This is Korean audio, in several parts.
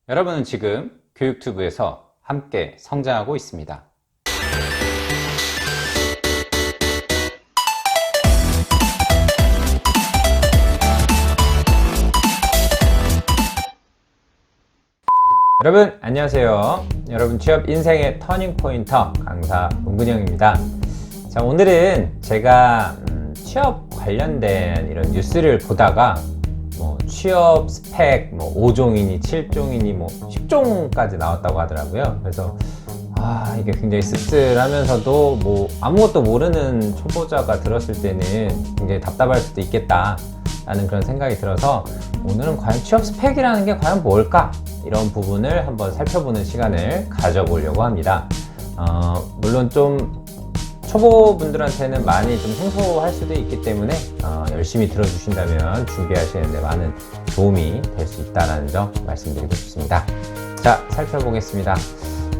여러분은 지금 교육튜브에서 함께 성장하고 있습니다. 여러분 안녕하세요. 여러분 취업 인생의 터닝포인터 강사 문근영입니다. 자, 오늘은 제가 취업 관련된 이런 뉴스를 보다가 취업 스펙 5종이니 7종이니 10종까지 나왔다고 하더라고요. 그래서 이게 굉장히 씁쓸하면서도 아무것도 모르는 초보자가 들었을 때는 굉장히 답답할 수도 있겠다 라는 그런 생각이 들어서 오늘은 과연 취업 스펙이라는 게 과연 뭘까? 이런 부분을 한번 살펴보는 시간을 가져보려고 합니다. 물론 좀 초보분들한테는 많이 좀 생소할 수도 있기 때문에 열심히 들어주신다면 준비하시는데 많은 도움이 될 수 있다는 점 말씀드리고 싶습니다. 자, 살펴보겠습니다.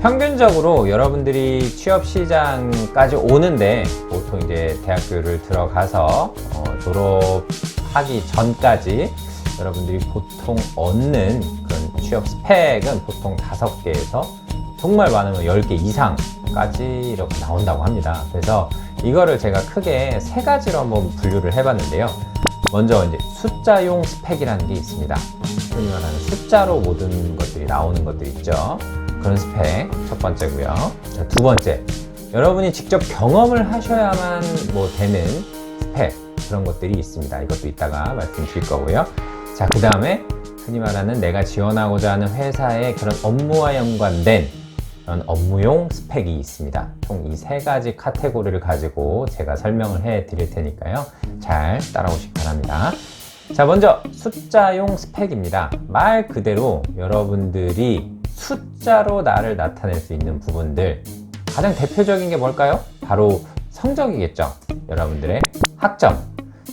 평균적으로 여러분들이 취업 시장까지 오는데 보통 이제 대학교를 들어가서 졸업하기 전까지 여러분들이 보통 얻는 그런 취업 스펙은 보통 5개에서 정말 많으면 10개 이상까지 이렇게 나온다고 합니다. 그래서 이거를 제가 크게 3가지로 한번 분류를 해봤는데요. 먼저 이제 숫자용 스펙이라는 게 있습니다. 흔히 말하는 숫자로 모든 것들이 나오는 것들 있죠. 그런 스펙 첫 번째고요. 자, 두 번째, 여러분이 직접 경험을 하셔야만 되는 스펙, 그런 것들이 있습니다. 이것도 이따가 말씀드릴 거고요. 자, 그 다음에 흔히 말하는 내가 지원하고자 하는 회사의 그런 업무와 연관된 그런 업무용 스펙이 있습니다. 총 이 3가지 카테고리를 가지고 제가 설명을 해 드릴 테니까요. 잘 따라오시기 바랍니다. 자, 먼저 숫자용 스펙입니다. 말 그대로 여러분들이 숫자로 나를 나타낼 수 있는 부분들, 가장 대표적인 게 뭘까요? 바로 성적이겠죠. 여러분들의 학점.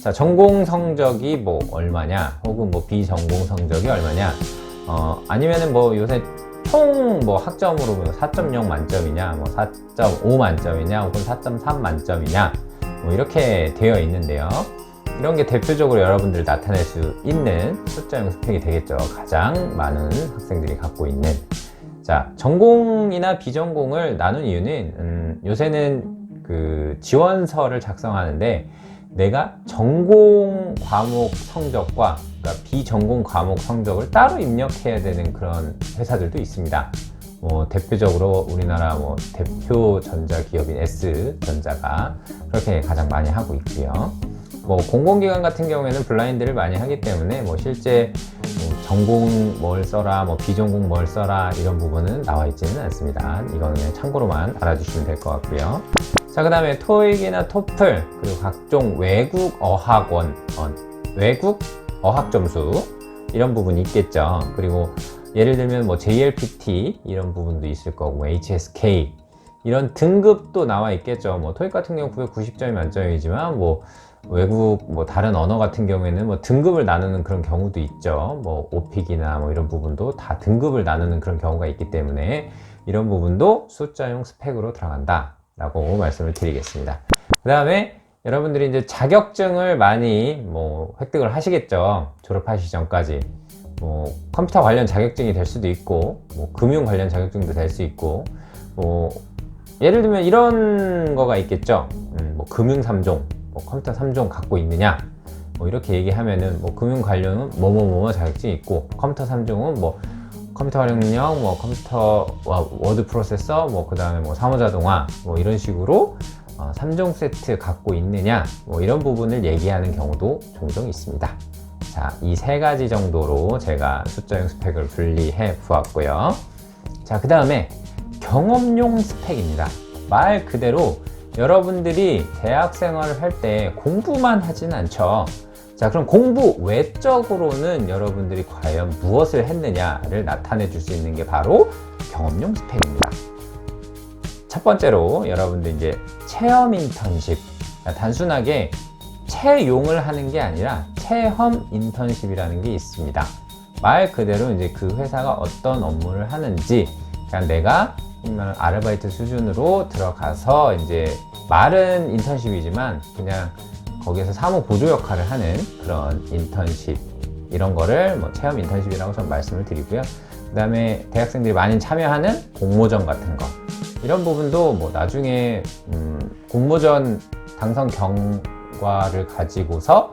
자, 전공 성적이 얼마냐, 혹은 비전공 성적이 얼마냐, 아니면은 요새 총 학점으로 4.0 만점이냐, 4.5 만점이냐, 혹은 4.3 만점이냐, 이렇게 되어 있는데요. 이런 게 대표적으로 여러분들 나타낼 수 있는 숫자형 스펙이 되겠죠. 가장 많은 학생들이 갖고 있는. 자, 전공이나 비전공을 나눈 이유는 요새는 그 지원서를 작성하는데 내가 전공 과목 성적과 비전공 과목 성적을 따로 입력해야 되는 그런 회사들도 있습니다. 대표적으로 우리나라 대표 전자기업인 S전자가 그렇게 가장 많이 하고 있고요. 공공기관 같은 경우에는 블라인드를 많이 하기 때문에 실제 전공 뭘 써라, 비전공 뭘 써라 이런 부분은 나와 있지는 않습니다. 이거는 그냥 참고로만 알아주시면 될 것 같고요. 자, 그 다음에 토익이나 토플, 그리고 각종 외국 어학원, 외국 어학 점수 이런 부분이 있겠죠. 그리고 예를 들면 JLPT 이런 부분도 있을 거고, HSK 이런 등급도 나와 있겠죠. 토익 같은 경우 990점이 만점이지만 외국 다른 언어 같은 경우에는 등급을 나누는 그런 경우도 있죠. 오픽이나 이런 부분도 다 등급을 나누는 그런 경우가 있기 때문에 이런 부분도 숫자용 스펙으로 들어간다 라고 말씀을 드리겠습니다. 그 다음에 여러분들이 이제 자격증을 많이 획득을 하시겠죠. 졸업하시기 전까지 컴퓨터 관련 자격증이 될 수도 있고 금융 관련 자격증도 될 수 있고 예를 들면 이런 거가 있겠죠. 금융 3종, 컴퓨터 3종 갖고 있느냐, 이렇게 얘기하면은 금융 관련은 뭐뭐뭐 자격증이 있고, 컴퓨터 3종은 컴퓨터 활용 능력, 컴퓨터 워드 프로세서, 그 다음에 사무자동화, 이런 식으로 3종 세트 갖고 있느냐, 이런 부분을 얘기하는 경우도 종종 있습니다. 자, 이 3가지 정도로 제가 숫자용 스펙을 분리해 보았고요. 자, 그 다음에 경험용 스펙입니다. 말 그대로 여러분들이 대학 생활을 할 때 공부만 하진 않죠. 자, 그럼 공부 외적으로는 여러분들이 과연 무엇을 했느냐를 나타내 줄 수 있는 게 바로 경험용 스펙입니다. 첫 번째로 여러분들 이제 체험 인턴십, 단순하게 채용을 하는 게 아니라 체험 인턴십이라는 게 있습니다. 말 그대로 이제 그 회사가 어떤 업무를 하는지 그냥 내가 아르바이트 수준으로 들어가서 이제 말은 인턴십이지만 그냥 거기에서 사무 보조 역할을 하는 그런 인턴십이 이런 거를 뭐 체험 인턴십이라고 좀 말씀을 드리고요. 그 다음에 대학생들이 많이 참여하는 공모전 같은 거, 이런 부분도 뭐 나중에 공모전 당선 경과를 가지고서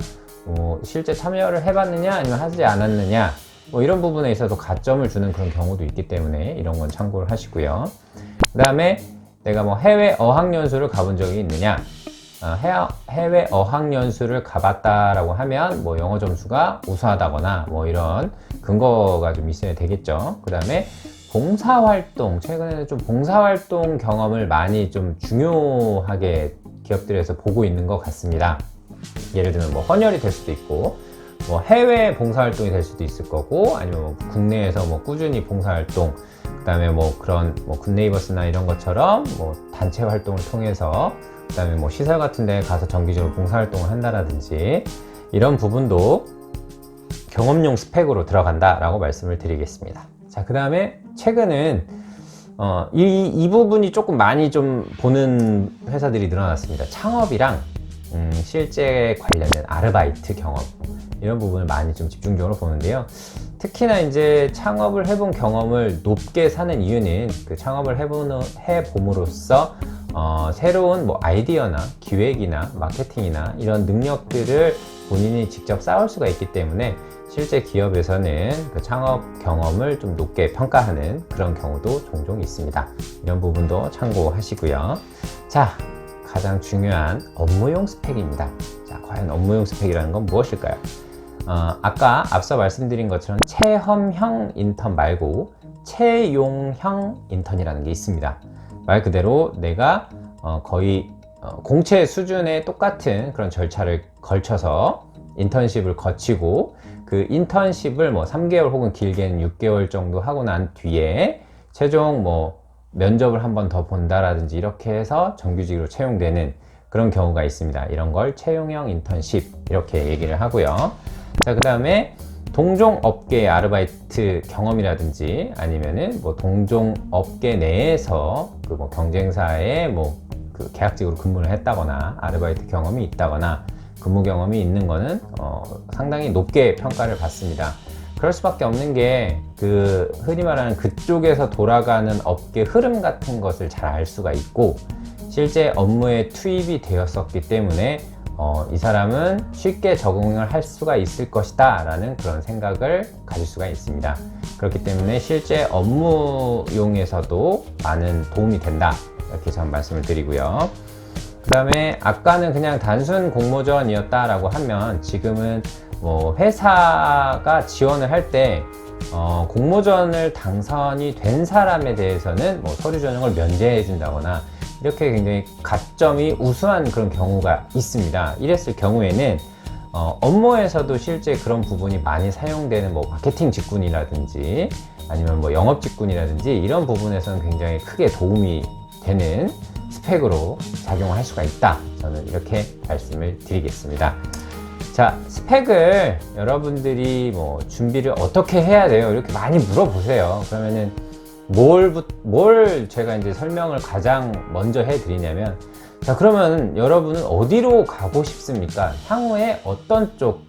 실제 참여를 해봤느냐 아니면 하지 않았느냐, 뭐 이런 부분에 있어서 가점을 주는 그런 경우도 있기 때문에 이런 건 참고를 하시고요. 그 다음에 내가 뭐 해외 어학연수를 가본 적이 있느냐, 해외 어학연수를 가봤다라고 하면 뭐 영어 점수가 우수하다거나 뭐 이런 근거가 좀 있어야 되겠죠. 그 다음에 봉사활동, 최근에는 좀 봉사활동 경험을 많이 좀 중요하게 기업들에서 보고 있는 것 같습니다. 예를 들면 뭐 헌혈이 될 수도 있고, 뭐 해외 봉사활동이 될 수도 있을 거고, 아니면 뭐 국내에서 뭐 꾸준히 봉사활동, 그 다음에 뭐 그런 뭐 굿네이버스나 이런 것처럼 뭐 단체 활동을 통해서, 그 다음에 뭐 시설 같은 데 가서 정기적으로 봉사활동을 한다라든지, 이런 부분도 경험용 스펙으로 들어간다라고 말씀을 드리겠습니다. 자, 그 다음에 최근은 이 부분이 조금 많이 좀 보는 회사들이 늘어났습니다. 창업이랑 실제 관련된 아르바이트 경험, 이런 부분을 많이 좀 집중적으로 보는데요. 특히나 이제 창업을 해본 경험을 높게 사는 이유는 그 창업을 해봄으로써 새로운 뭐 아이디어나 기획이나 마케팅이나 이런 능력들을 본인이 직접 쌓을 수가 있기 때문에 실제 기업에서는 그 창업 경험을 좀 높게 평가하는 그런 경우도 종종 있습니다. 이런 부분도 참고하시고요. 자, 가장 중요한 업무용 스펙입니다. 자, 과연 업무용 스펙이라는 건 무엇일까요? 아까 앞서 말씀드린 것처럼 체험형 인턴 말고 채용형 인턴이라는 게 있습니다. 말 그대로 내가 거의 공채 수준의 똑같은 그런 절차를 걸쳐서 인턴십을 거치고, 그 인턴십을 뭐 3개월 혹은 길게는 6개월 정도 하고 난 뒤에 최종 뭐 면접을 한 번 더 본다라든지 이렇게 해서 정규직으로 채용되는 그런 경우가 있습니다. 이런 걸 채용형 인턴십 이렇게 얘기를 하고요. 자, 그 다음에 동종 업계의 아르바이트 경험이라든지, 아니면은 뭐 동종 업계 내에서 그 뭐 경쟁사에 뭐 그 계약직으로 근무를 했다거나 아르바이트 경험이 있다거나 근무 경험이 있는 거는 상당히 높게 평가를 받습니다. 그럴 수밖에 없는 게 그 흔히 말하는 그쪽에서 돌아가는 업계 흐름 같은 것을 잘 알 수가 있고, 실제 업무에 투입이 되었었기 때문에 이 사람은 쉽게 적응을 할 수가 있을 것이다 라는 그런 생각을 가질 수가 있습니다. 그렇기 때문에 실제 업무용에서도 많은 도움이 된다, 이렇게 전 말씀을 드리고요. 그 다음에 아까는 그냥 단순 공모전이었다라고 하면, 지금은 뭐 회사가 지원을 할 때 공모전을 당선이 된 사람에 대해서는 뭐 서류 전형을 면제해 준다거나 이렇게 굉장히 가점이 우수한 그런 경우가 있습니다. 이랬을 경우에는 업무에서도 실제 그런 부분이 많이 사용되는 뭐 마케팅 직군이라든지 아니면 뭐 영업 직군이라든지 이런 부분에서는 굉장히 크게 도움이 되는 스펙으로 작용할 수가 있다, 저는 이렇게 말씀을 드리겠습니다. 자, 스펙을 여러분들이 뭐 준비를 어떻게 해야 돼요? 이렇게 많이 물어보세요. 그러면은 뭘 제가 이제 설명을 가장 먼저 해드리냐면, 자, 그러면 여러분은 어디로 가고 싶습니까? 향후에 어떤 쪽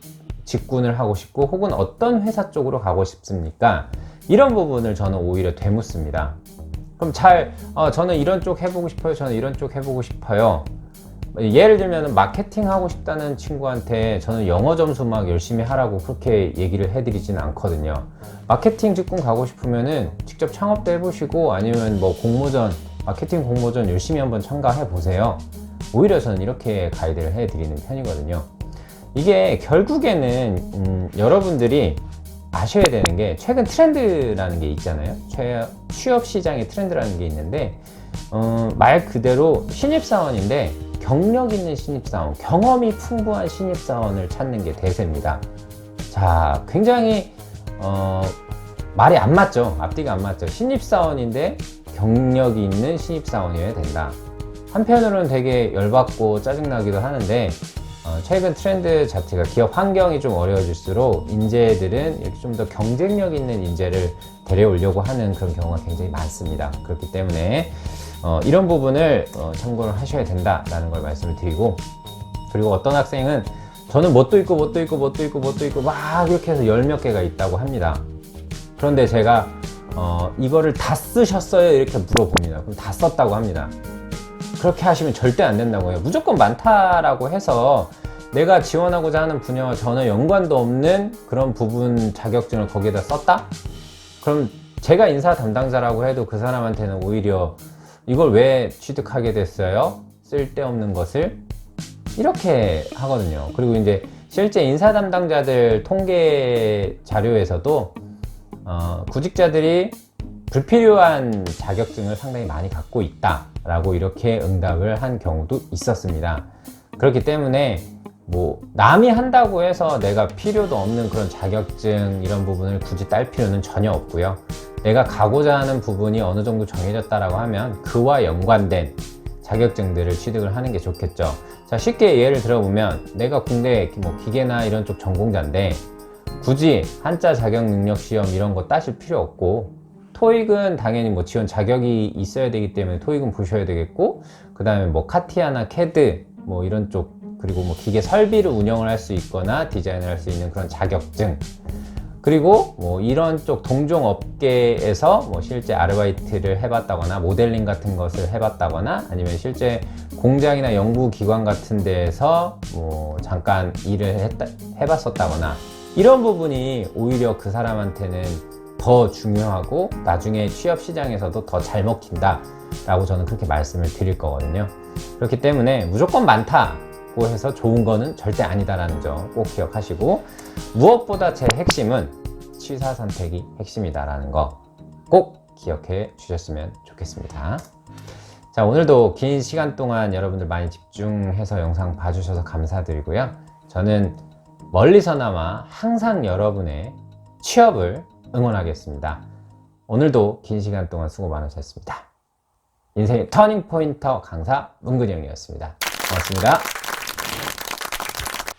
직군을 하고 싶고 혹은 어떤 회사 쪽으로 가고 싶습니까? 이런 부분을 저는 오히려 되묻습니다. 그럼 저는 이런 쪽 해보고 싶어요. 저는 이런 쪽 해보고 싶어요. 예를 들면 마케팅 하고 싶다는 친구한테 저는 영어 점수 막 열심히 하라고 그렇게 얘기를 해드리지는 않거든요. 마케팅 직군 가고 싶으면은 직접 창업도 해보시고, 아니면 뭐 공모전, 마케팅 공모전 열심히 한번 참가해 보세요. 오히려 저는 이렇게 가이드를 해드리는 편이거든요. 이게 결국에는 여러분들이 아셔야 되는 게, 최근 트렌드라는 게 있잖아요. 취업 시장의 트렌드라는 게 있는데, 말 그대로 신입사원인데 경력 있는 신입사원, 경험이 풍부한 신입사원을 찾는 게 대세입니다. 자, 굉장히 말이 안 맞죠. 앞뒤가 안 맞죠. 신입사원인데 경력이 있는 신입사원이어야 된다. 한편으로는 되게 열받고 짜증나기도 하는데, 최근 트렌드 자체가 기업 환경이 좀 어려워질수록 인재들은 이렇게 좀 더 경쟁력 있는 인재를 데려오려고 하는 그런 경우가 굉장히 많습니다. 그렇기 때문에 이런 부분을 참고를 하셔야 된다라는 걸 말씀을 드리고, 그리고 어떤 학생은 저는 뭣도 있고 막 이렇게 해서 10몇 개가 있다고 합니다. 그런데 제가 이거를 다 쓰셨어요? 이렇게 물어봅니다. 그럼 다 썼다고 합니다. 그렇게 하시면 절대 안 된다고 해요. 무조건 많다라고 해서 내가 지원하고자 하는 분야와 전혀 연관도 없는 그런 부분 자격증을 거기에다 썼다? 그럼 제가 인사 담당자라고 해도 그 사람한테는 오히려 이걸 왜 취득하게 됐어요? 쓸데없는 것을? 이렇게 하거든요. 그리고 이제 실제 인사 담당자들 통계 자료에서도 구직자들이 불필요한 자격증을 상당히 많이 갖고 있다라고 이렇게 응답을 한 경우도 있었습니다. 그렇기 때문에 뭐 남이 한다고 해서 내가 필요도 없는 그런 자격증 이런 부분을 굳이 딸 필요는 전혀 없고요. 내가 가고자 하는 부분이 어느 정도 정해졌다라고 하면 그와 연관된 자격증들을 취득을 하는 게 좋겠죠. 자, 쉽게 예를 들어보면 내가 공대 뭐 기계나 이런 쪽 전공자인데 굳이 한자 자격 능력 시험 이런 거 따실 필요 없고 토익은 당연히 뭐 지원 자격이 있어야 되기 때문에 토익은 보셔야 되겠고, 그 다음에 뭐 카티아나 캐드 뭐 이런 쪽, 그리고 뭐 기계 설비를 운영을 할 수 있거나 디자인을 할 수 있는 그런 자격증, 그리고 뭐 이런 쪽 동종 업계에서 뭐 실제 아르바이트를 해봤다거나 모델링 같은 것을 해봤다거나 아니면 실제 공장이나 연구기관 같은 데에서 뭐 잠깐 일을 해봤었다거나 이런 부분이 오히려 그 사람한테는 더 중요하고 나중에 취업 시장에서도 더 잘 먹힌다 라고 저는 그렇게 말씀을 드릴 거거든요. 그렇기 때문에 무조건 많다고 해서 좋은 거는 절대 아니다라는 점 꼭 기억하시고, 무엇보다 제 핵심은 취사 선택이 핵심이다라는 거 꼭 기억해 주셨으면 좋겠습니다. 자, 오늘도 긴 시간 동안 여러분들 많이 집중해서 영상 봐주셔서 감사드리고요. 저는 멀리서나마 항상 여러분의 취업을 응원하겠습니다. 오늘도 긴 시간 동안 수고 많으셨습니다. 인생의 터닝 포인터 강사 문근영이었습니다. 고맙습니다.